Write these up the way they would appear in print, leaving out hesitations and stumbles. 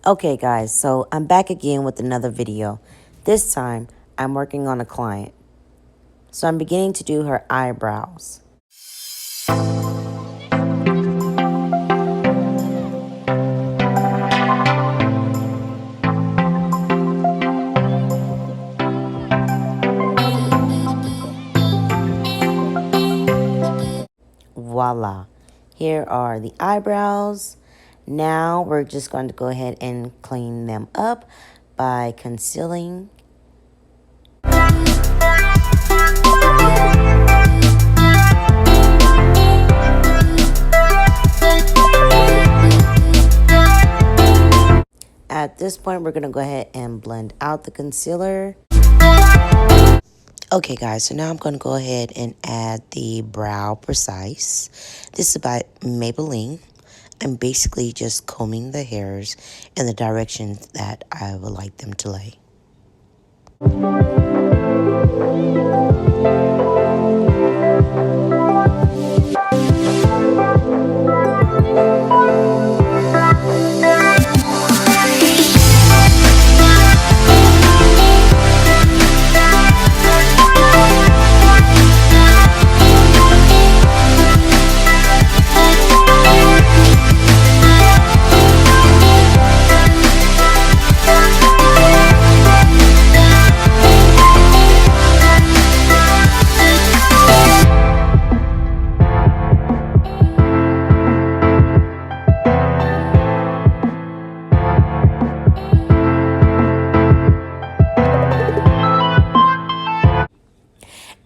Okay guys, so I'm back again with another video. This time, I'm working on a client. So I'm beginning to do her eyebrows. Voila. Here are the eyebrows. Now we're just going to go ahead and clean them up by concealing. At this point, we're going to go ahead and blend out the concealer. Okay guys, so now I'm going to go ahead and add the Brow Precise. This is by Maybelline. I'm basically just combing the hairs in the direction that I would like them to lay.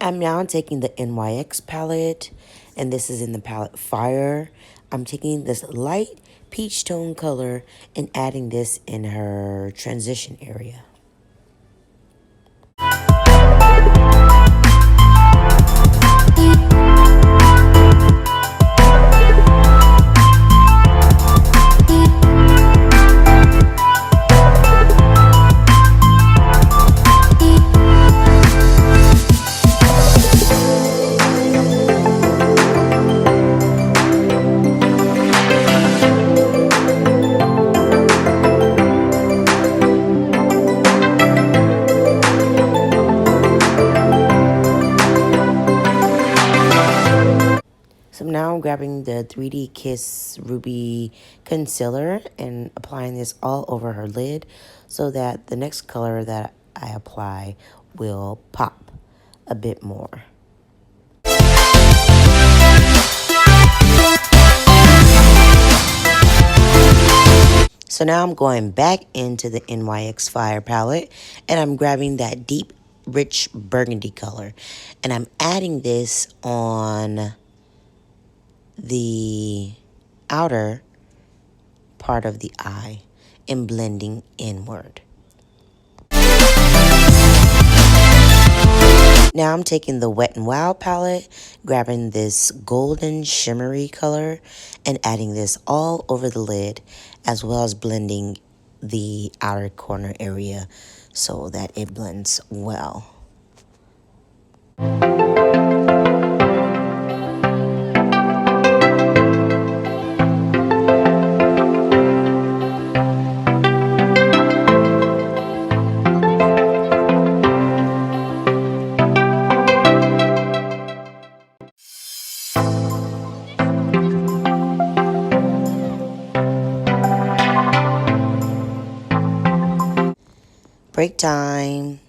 I'm now taking the NYX palette, and this is in the palette Fire. I'm taking this light peach tone color and adding this in her transition area. So now I'm grabbing the 3D Kiss Ruby Concealer and applying this all over her lid so that the next color that I apply will pop a bit more. So now I'm going back into the NYX Fire palette and I'm grabbing that deep, rich burgundy color. And I'm adding this on the outer part of the eye and blending inward. Now I'm taking the Wet n Wild palette, grabbing this golden shimmery color and adding this all over the lid, as well as blending the outer corner area so that it blends well. Break time.